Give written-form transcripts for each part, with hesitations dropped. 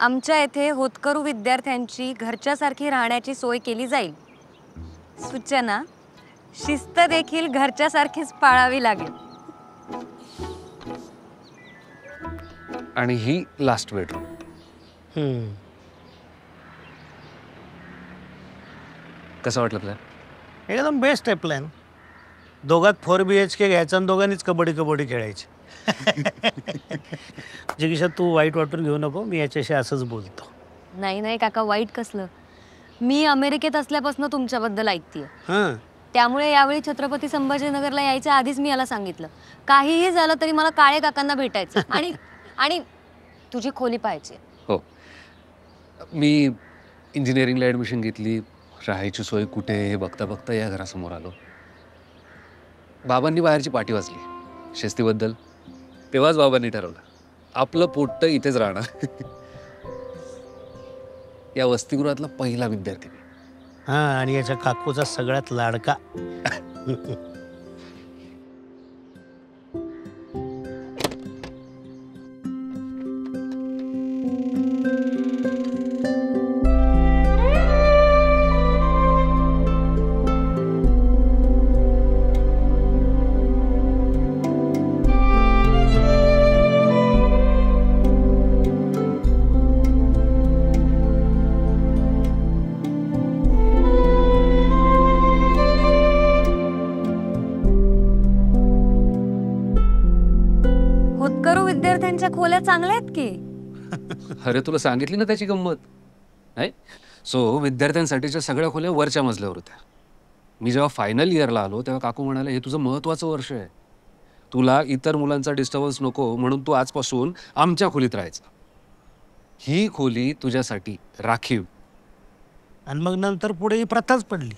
आमच्या येथे होतकरू विद्यार्थ्यांची घरच्यासारखी राहण्याची सोय केली जाईल। सूचना, शिस्त देखील घरच्यासारखीच पाळावी लागेल। आणि ही लास्ट बेडरूम। कसं वाटलं प्लॅन? एकदम बेस्ट आहे प्लॅन। दोघात 4 BHK घ्यायचा आणि दोघांनीच कबड्डी कबड्डी खेळायची। जिगीषा तू वाईट वाटून घेऊ नको, मी याच्याशी असंच बोलतो। नाही नाही काका, वाईट कसलं? मी अमेरिकेत असल्यापासून तुमच्याबद्दल ऐकतेय। हां, त्यामुळे यावेळी छत्रपती संभाजीनगरला यायच्या आधीच मी याला सांगितलं, काहीही झालं तरी मला काळे काकांना भेटायचं आणि आणि तुझी खोली पाहिजे। हो, मी इंजिनिअरिंगला ॲडमिशन घेतली, राहायची सोय कुठे हे बघता बघता या घरासमोर आलो। बाबांनी बाहेरची पाठी वाजली शिस्तीबद्दल, तेव्हाच बाबांनी ठरवलं आपलं पोट्ट इथेच राहणार। या वसतिगृहातला पहिला विद्यार्थी मी। हां, आणि याच्या काकूचा सगळ्यात लाडका। होतकरू विद्यार्थ्यांच्या खोल्या चांगल्या आहेत की? अरे तुला सांगितली ना त्याची गंमत, नाही? सो विद्यार्थ्यांसाठीच्या सगळ्या खोल्या वरच्या मजल्यावर होत्या। मी जेव्हा फायनल इयरला आलो तेव्हा काकू म्हणाले, हे तुझं महत्त्वाचं वर्ष आहे, तुला इतर मुलांचा डिस्टर्बन्स नको म्हणून तू आजपासून आमच्या खोलीत राहायचं। ही खोली तुझ्यासाठी राखीव। आणि मग नंतर पुढे ही प्रथाच पडली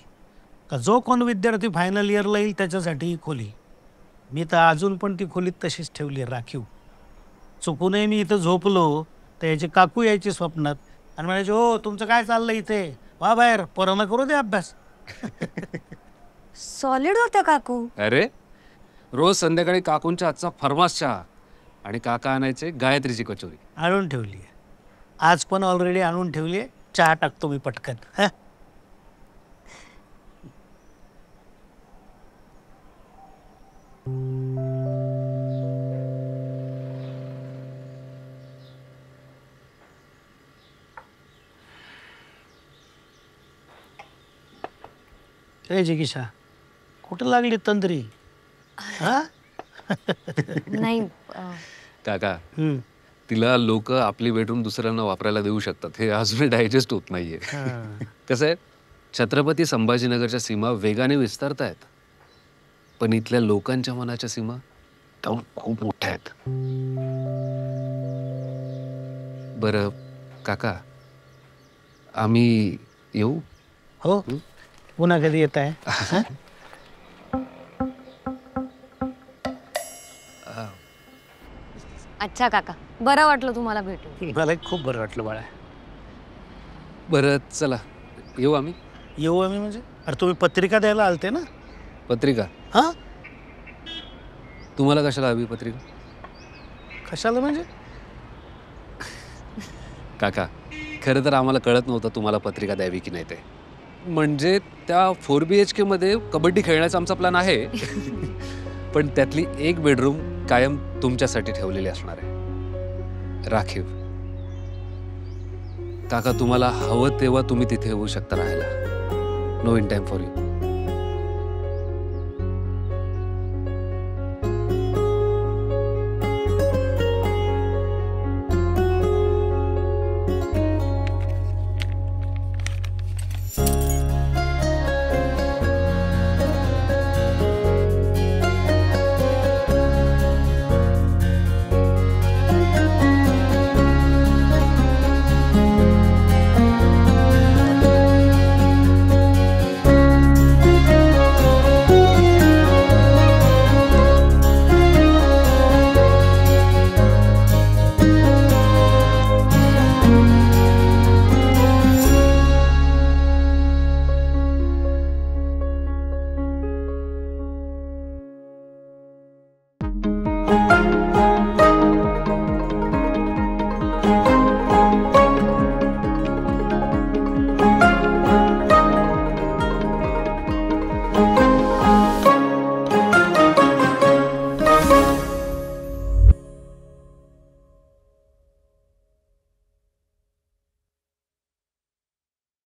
का जो कोण विद्यार्थी फायनल इयरला येईल त्याच्यासाठी ही खोली। मी तर अजून पण ती खोलीत तशीच ठेवली राखीव। चुकूनही मी इथं झोपलो तर याची काकू यायची स्वप्नात आणि म्हणायचे, हो तुमचं काय चाललं इथे, वा बाहेर, पोरांना करू दे अभ्यास। सॉलिड होत्या काकू। अरे रोज संध्याकाळी काकूंच्या हातचा फर्मास चहा आणि काका आणायचे गायत्रीची कचोरी। आणून ठेवली आहे, आज पण ऑलरेडी आणून ठेवली आहे। चहा टाकतो मी पटकन। हा, ए जिगीषा, कुठं लागली तंद्री? हा, नाही काका, तिला लोक आपली बेडरूम दुसऱ्यांना वापरायला देऊ शकतात हे अजूनही डायजेस्ट होत नाहीये। कसं आहे, छत्रपती संभाजीनगरच्या सीमा वेगाने विस्तारत आहेत, पण इथल्या लोकांच्या मनाच्या सीमा त्याहून खूप मोठ्या आहेत। बरं काका, आम्ही येऊ? हो, पुन्हा कधी येत आहे? अच्छा काका, बरं वाटलं तुम्हाला भेटून। मला खूप बरं वाटलं बाळा। बरं चला येऊ आम्ही। येऊ आम्ही म्हणजे? अरे तुम्ही पत्रिका द्यायला आलते ना? पत्रिका? हां, तुम्हाला कशाला हवी पत्रिका? कशाला म्हणजे? काका, खरं तर आम्हाला कळत नव्हतं तुम्हाला पत्रिका द्यावी की नाही ते। म्हणजे त्या 4 BHK मध्ये कबड्डी खेळण्याचा आमचा प्लॅन आहे, पण त्यातली एक बेडरूम कायम तुमच्यासाठी ठेवलेली असणार आहे, राखीव। काका, तुम्हाला हवं तेव्हा तुम्ही तिथे येऊ शकता राहायला। No in time for you.